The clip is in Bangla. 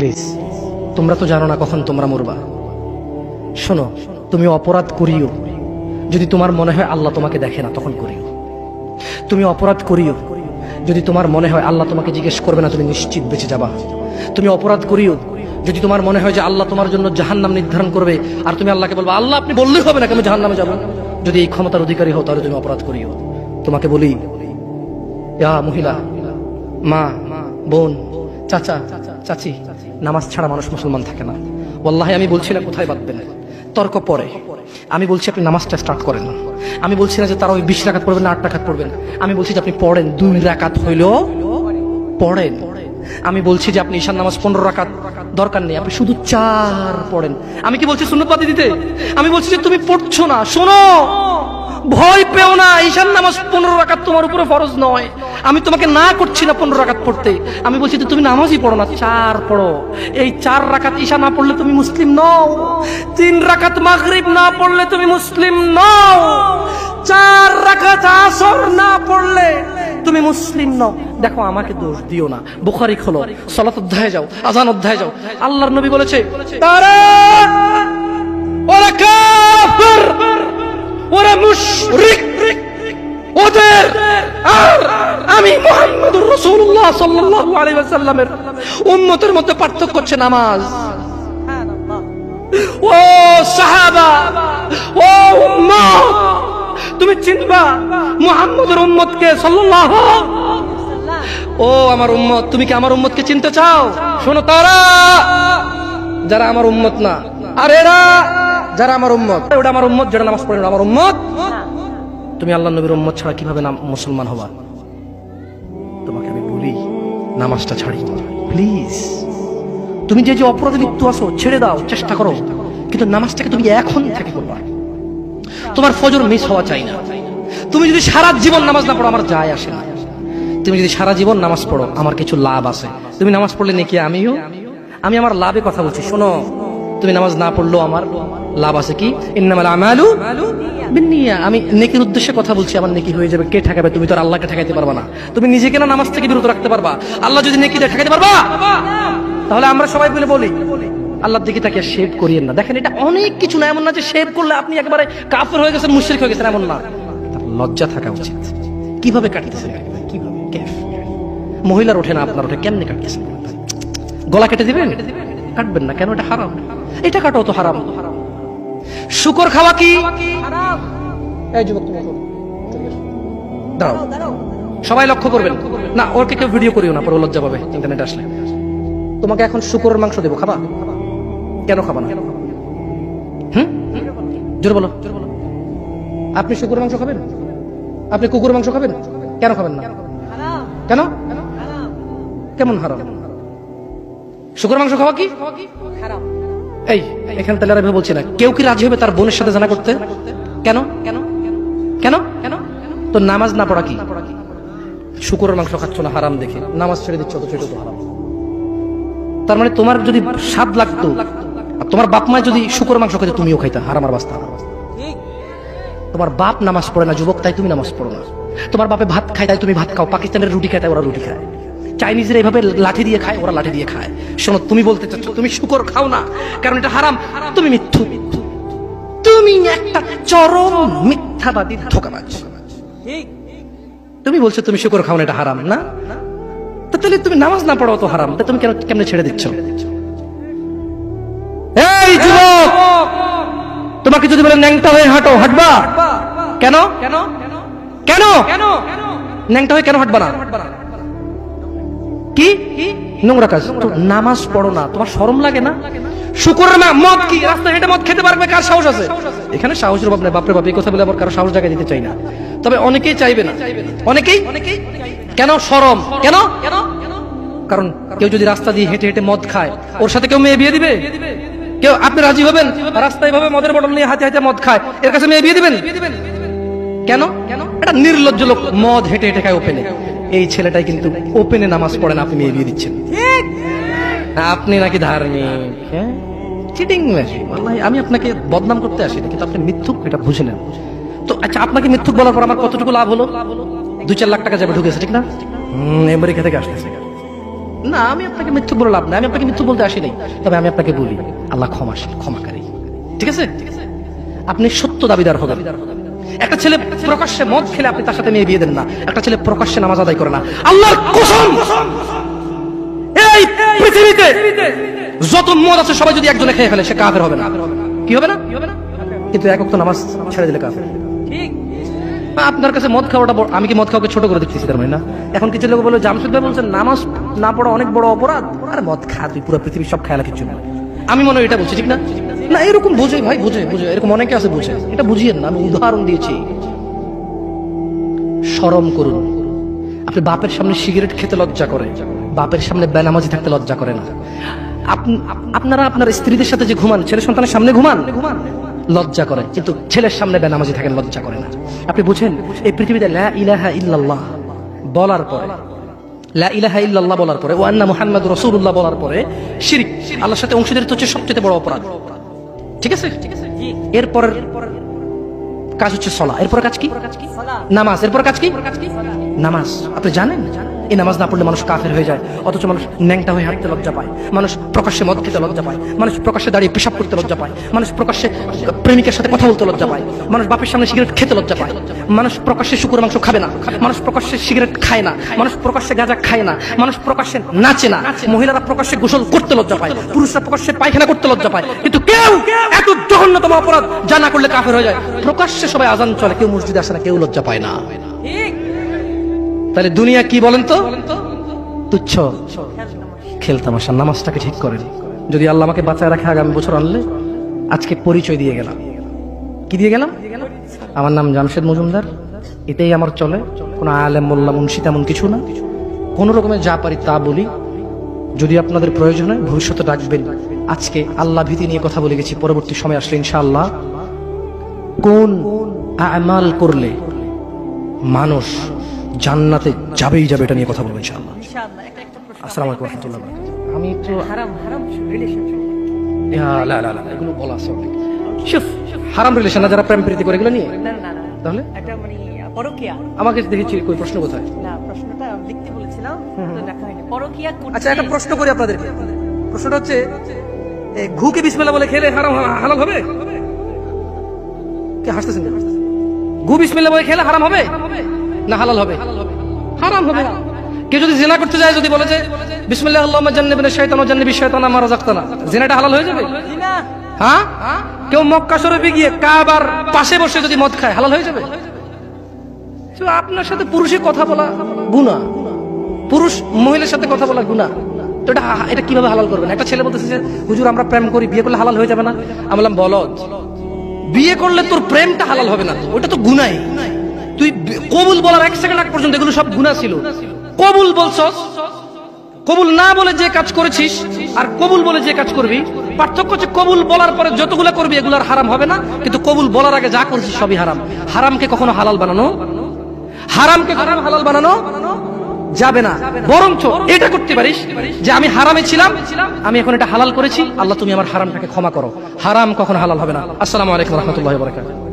প্লিজ, তোমরা তো জানো না কখন তোমরা মরবা। শোনো, তুমি অপরাধ করিও যদি তোমার মনে হয় আল্লাহ তোমাকে দেখে না, তখন করিও। তুমি অপরাধ করিও যদি তোমার মনে হয় আল্লাহ তোমাকে জিজ্ঞেস করবে না, তুমি নিশ্চিত বেঁচে যাবা। তুমি অপরাধ করিও যদি তোমার মনে হয় যে আল্লাহ তোমার জন্য জাহান্নাম নির্ধারণ করবে, আর তুমি আল্লাহকে বলবা আল্লাহ আপনি বললেই হবে না আমি জাহান্নামে যাব। যদি এই ক্ষমতার অধিকারী হও তাহলে তুমি অপরাধ করিও। তোমাকে বলি, ইয়া মহিলা, মা, বোন, চাচা, চাচি, নামাজ ছাড়া মানুষ মুসলমান থাকে না। ওয়াল্লাহি আমি বলছি না কোথায় বাঁধবেন, তর্ক পরে। আমি বলছি আপনি নামাজটা স্টার্ট করেন না। আমি বলছি না যে তারা ওই 20 রাকাত পড়বেন না 8 রাকাত পড়বেন। আমি বলছি যে আপনি পড়েন, 2 রাকাত হইলেও পড়েন। আমি বলছি যে আপনি ঈশার নামাজ 15 রাকাত দরকার নেই, আপনি শুধু 4 পড়েন। আমি কি বলছি সুন্নত বাদ দিতে? আমি বলছি যে তুমি পড়ছো না, শোনো, ভয় পেও না, ঈশার নামাজ 15 রাকাত তোমার উপরে ফরজ নয়। আমি তোমাকে না করছি না 15 রাকাত পড়তে। আমি বলছি যে তুমি নামাজই পড়ো না, 4 পড়ো। এই 4 রাকাত ঈশা না পড়লে তুমি মুসলিম নও। 3 রাকাত মাগরিব না পড়লে তুমি মুসলিম নও। 4 রাকাত আসর না পড়লে তুমি মুসলিম নও। দেখো, আমাকে দোষ দিও না। বুখারী খোলো, সালাত অধ্যায়ে যাও, আযান অধ্যায়ে যাও। আল্লাহর নবী বলেছে তারা ওরা কাফির, ওরা মুশরিক, ওদের আর আমি মুহাম্মদুর রাসূলুল্লাহ সাল্লাল্লাহু আলাইহি ওয়াসাল্লামের উম্মতের মধ্যে পার্থক্য হচ্ছে নামাজ। ও সাহাবা, ও উম্মত, তুমি চিনবা মুহাম্মদের উম্মতকে সাল্লাল্লাহু। ও আমার উম্মত, তুমি কি আমার উম্মতকে চিনতে চাও? শোনো, তারা যারা আমার উম্মত না, আর এরা যারা আমার উম্মত, ওটা আমার উম্মত যারা নামাজ পড়ে না আমার উম্মত। তুমি আল্লাহর নবীর উম্মত ছাড়া কিভাবে মুসলমান হবা? তোমাকে আমি বলি নামাজটা ছাড়ি প্লিজ। তুমি যে যে অপরাধে লিপ্ত আছো ছেড়ে দাও, চেষ্টা করো, কিন্তু নামাজটাকে তুমি এখন থেকে করবা। তোমার ফজর মিস হওয়া চাই না। তুমি যদি সারা জীবন নামাজ না পড়ো আমার যায় আসে না। তুমি যদি সারা জীবন নামাজ পড়ো আমার কিছু লাভ আছে। তুমি নামাজ পড়লে নাকি আমি আমার লাভে কথা বলছি। শোনো, তুমি নামাজ না পড়লেও আমার লাভ আছে। কি? ইন্নামাল আমালু বিন্নিয়া। আমি নেকির উদ্দেশ্যে কথা বলছি, আমার নেকি হয়ে যাবে। কে ঠেকাবে? তুমি তো আর আল্লাহকে ঠেকাইতে পারবা না। তুমি নিজেকে না নামাজ থেকে বিরত রাখতে পারবা, আল্লাহ যদি নেকি দেয় ঠেকাইতে পারবা? তাহলে আমরা সবাই মিলে বলি আল্লাহর দিকে তাকিয়ে শেভ করিয়েন না। দেখেন, এটা অনেক কিছু না, এমন না যে শেভ করলে আপনি একেবারে কাফের হয়ে গেছেন, মুশরিক হয়ে গেছেন, এমন না। লজ্জা থাকা উচিত। কিভাবে কাটতেছেন? কিভাবে? মহিলার ওঠে না, আপনার ওঠে, কেমনে কাটতেছেন? গলা কেটে দিবেন? কাটবেন না কেন? এটা হারাম। এটা কাটাও তো হারাম। শুকর খাওয়া কি হারাম? এই যুবক, তুমি দাঁড়াও, সবাই লক্ষ্য করবেন না, ওকে কেউ ভিডিও করিও না, পরে লজ্জা পাবে ইন্টারনেট আসলে। তোমাকে এখন শুকরের মাংস দেবো, খাবা? কেন খাবা না? জোরে বলো। আপনি শুকরের মাংস খাবেন? আপনি কুকুরের মাংস খাবেন? কেন খাবেন না? কেন? কেমন হারাম? শুকরের মাংস খাওয়া কি হারাম? এই এখানে তাহলে আর বলছি না, কেউ কি রাজি হবে তার বোনের সাথে জানা করতে? কেন? কেন? কেন? কেন? তো নামাজ না পড়া কি? শুকরের মাংস খাচ্ছ না হারাম দেখে নামাজ ছেড়ে দিচ্ছ, তো সেটা তো হারাম। তার মানে তোমার যদি স্বাদ লাগতো, তোমার বাপ মায় যদি শুকরের মাংস খাইতে, তুমিও খাইতা, হারাম আর বাস্তা। তোমার বাপ নামাজ পড়ে না যুবক, তাই তুমি নামাজ পড়ো না। তোমার বাপে ভাত খায় তাই তুমি ভাত খাও। পাকিস্তানের রুটি খায় তাই ওরা রুটি খায়। চাইনিজরা এইভাবে লাঠি দিয়ে খায়, ওরা লাঠি দিয়ে খায়। শোনো, তুমি বলতে চাচ্ছ তুমি শুকর খাও না কারণ এটা হারাম, তুমি মিথ্যু। তুমি একটা চরম মিথ্যাবাদী, ধোঁকাবাজ। তুমি বলছো তুমি শুকর খাও না, এটা হারাম না? তাহলে তুমি নামাজ না পড়ো তো হারাম, তুমি কেমনে ছেড়ে দিচ্ছ? এই যুবক, তোমাকে যদি বলে ন্যাংটা হয়ে হাঁটো, হাঁটবা? কেন? কেন? কেন? ন্যাংটা হয়ে কেন হাঁটবা না? কি নোংরা কাজ? নামাজ পড়ো না, তোমার শরম লাগে না? শুকরের মদ কি রাস্তায় হেঁটে মদ খেতে পারবে? কার সাহস আছে? এখানে সাহসের অভাব নেই, বাপরে বাপ, এই কথা বলে আবার কারো সাহস জায়গা দিতে চাই না। তবে অনেকেই চাইবে না, অনেকেই। কেন শরম? কেন? কারণ কেউ যদি রাস্তা দিয়ে হেঁটে হেঁটে মদ খায়, ওর সাথে কেউ মেয়ে বিয়ে দিবে? কেউ? আপনি রাজি হবেন? রাস্তায় ভাবে মদের বটল নিয়ে হাতে হাতে মদ খায়, এর কাছে মেয়ে বিয়ে দিবেন? কেন? এটা নির্লজ্জ লোক, মদ হেঁটে হেঁটে খায় ওপেনে। এই ছেলেটাই কিন্তু ওপেনে নামাজ পড়ে না, আপনি মেয়ে বিয়ে দিচ্ছেন। আপনি নাকি ধার্মিক? Cheating machine. আমি আপনাকে বদনাম করতে আসিনি, কিন্তু আপনি মিথ্যুক, এটা বুঝে নেন তো। আচ্ছা, আপনাকে মিথ্যুক বলার পর আমার কতটুকু লাভ হলো? 2-4 লাখ টাকা যাবে ঢুকেছে, ঠিক না? আমেরিকা থেকে আসতেছে, না, আমি আপনাকে মিথ্যুক বলে লাভ না, আমি আপনাকে মিথ্যুক বলতে আসি নাই, তবে আমি আপনাকে বলি আল্লাহ ক্ষমাশীল, ক্ষমাকারী। ঠিক আছে, আপনি সত্য দাবিদার হবেন। একটা ছেলে প্রকাশ্যে মদ খেলে আপনি তার সাথে মেয়ে বিয়ে দেন না, একটা ছেলে প্রকাশ্যে নামাজ আদায় করে না। আল্লাহর কসম, এই পৃথিবীতে যত মদ আছে সবাই যদি একজনে খেয়ে ফেলে, সে কাফের হবে না। কি হবে না? কিন্তু এক ওয়াক্ত নামাজ ছেড়ে দিলে কাফের। ঠিক, আপনার কাছে মদ খাওয়াটা, আমি কি মদ খাওয়াকে ছোট করে দেখতেছি তার মানে না? এখন কিছু লোক বলে জামশেদ ভাই বলছেন নামাজ না পড়া অনেক বড় অপরাধ, আরে মদ খা তুই, পুরো পৃথিবীর সব খেয়াল কিছু না। আমি মনে হয় এটা বলছি, ঠিক না? না, এরকম বুঝে ভাই, বুঝে এরকম অনেকে আছে বুঝে, এটা বুঝিয়েন না, আমি উদাহরণ দিয়েছি। শরম করুন। আপনি বাপের সামনে সিগারেট খেতে লজ্জা করে, বাপের সামনে বেনামাজি থাকতে লজ্জা করে না। আপনারা আপনার স্ত্রীদের সাথে যে ঘুমান, ছেলে সন্তানের সামনে ঘুমান, লজ্জা করে, কিন্তু ছেলের সামনে বেনামাজি থাকেন, লজ্জা করে না। আপনি বুঝেন, এই পৃথিবীতে লা ইলাহা ইল্লাল্লাহ বলার পরে, লা ইলাহা ইল্লাল্লাহ বলার পরে, ওয়া আন্না মুহাম্মাদুর রাসূলুল্লাহ বলার পরে শিরক, আল্লাহর সাথে অংশীদারিত্ব হচ্ছে সবচেয়ে বড় অপরাধ। ঠিক আছে, এরপর কাজ হচ্ছে সালাত, এরপর কাজ কি? নামাজ, এরপর কাজ কি? নামাজ। আপনি জানেন এই নামাজ না পড়লে মানুষ কাফের হয়ে যায়, অথচ মানুষ ন্যাংটা হয়ে হাঁটতে লজ্জা পায়, মানুষ প্রকাশ্যে মদ খেতে লজ্জা পায়, মানুষ প্রকাশ্যে দাঁড়িয়ে পেশাব করতে লজ্জা পায়, মানুষ প্রকাশ্যে প্রেমিকের সাথে কথা বলতে লজ্জা পায়, মানুষ বাপের সামনে সিগারেট খেতে লজ্জা পায়, মানুষ প্রকাশ্যে শুকুর মাংস খাবে না, মানুষ প্রকাশ্যে সিগারেট খায় না, মানুষ প্রকাশ্যে গাঁজা খায় না, মানুষ প্রকাশ্যে নাচে না, মহিলারা প্রকাশ্যে গোসল করতে লজ্জা পায়, পুরুষরা প্রকাশ্যে পায়খানা করতে লজ্জা পায়, কিন্তু কেউ এত জঘন্যতম অপরাধ যা না করলে কাফের হয়ে যায়। প্রকাশ্যে সবাই আজান চলে, কেউ মসজিদে আসে না, কেউ লজ্জা পায় না। তাহলে দুনিয়া কি বলেন তো? তুচ্ছ খেলতামাশা। নামাজটাকে ঠিক করেন। যদি আল্লাহ আমাকে বাঁচায় রাখে আগামী বছর আনলে, আজকে পরিচয় দিয়ে গেলাম। কি দিয়ে গেলাম? আমার নাম জামশেদ মজুমদার, এটাই আমার চলে, কোনো আলেম মোল্লা মুন্সি তেমন কিছু না, কোন রকমের যা পারি তা বলি। যদি আপনাদের প্রয়োজন হয় ভবিষ্যতে ডাকবেন। আজকে আল্লাহ ভীতি নিয়ে কথা বলে গেছি, পরবর্তী সময় আসলে ইনশাআল্লাহ কোন আমাল করলে মানুষ জান্নাতে যাবেই যাবে, এটা নিয়ে কথা বলবো ইনশাআল্লাহ। আসসালামু আলাইকুম ওয়া রাহমাতুল্লাহ ওয়া বারাকাতুহু। আমি তো হারাম রিলেশনশিপ, লা লা লা এগুলো বলা আছে অনেক। শুফ, হারাম রিলেশন না, যারা প্রেম প্রীতি করে এগুলো নিয়ে, না না না, তাহলে এটা মানে পরকিয়া। আমাকে দেখেছি কই প্রশ্ন কোথায়? না, প্রশ্নটা লিখতে বলেছিলাম তো লেখা হয়নি। পরকিয়া করতে। আচ্ছা, একটা প্রশ্ন করি আপনাদেরকে। প্রশ্নটা হচ্ছে, ঘুকে বিসমিল্লাহ বলে খেলে হারাম হালাল হবে? কি হাসতেছেন? ঘু বিসমিল্লাহ বলে খেলে হারাম হবে না হালাল হবে? হারাম হবে। কেউ যদি জিনা করতে যায়, যদি বলে যে বিসমিল্লাহ আল্লাহুম্মা জান্নিবনা শাইতান ওয়া জান্নিবিশ শাইতানা মা রাযাকতানা, জিনাটা হালাল হয়ে যাবে? হ্যাঁ। কেউ মক্কা শরীফে গিয়ে কাবার পাশে বসে যদি মদ খায়, হালাল হয়ে যাবে? আপনার সাথে পুরুষে কথা বলা গুনাহ, পুরুষ মহিলার সাথে কথা বলা গুনাহ, তো এটা কিভাবে হালাল করবেন? একটা ছেলে বলতেছে যে হুজুর আমরা প্রেম করি, বিয়ে করলে হালাল হয়ে যাবে না? আমি বললাম বলদ, বিয়ে করলে তোর প্রেমটা হালাল হবে না, ওটা তো গুনাহ। তুই কবুল বলার 1 সেকেন্ড আগ পর্যন্ত এগুলো সব গুনাহ ছিল। কবুল বলছস, কবুল না বলে যে কাজ করেছিস আর কবুল বলে যে কাজ করবি, পার্থক্য হচ্ছে কবুল বলার পরে যতগুলো করবি এগুলো আর হারাম হবে না, কিন্তু কবুল বলার আগে যা করছিস সবই হারাম। হারামকে কখনো হালাল বানানো, হারামকে কখনো হালাল বানানো যাবে না। বরঞ্চ এটা করতে পারিস যে আমি হারামে ছিলাম, আমি এখন এটা হালাল করেছি, আল্লাহ তুমি আমার হারামটাকে ক্ষমা করো। হারাম কখনো হালাল হবে না। আসসালামু আলাইকুম ওয়া রাহমাতুল্লাহি ওয়া বারাকাতুহু।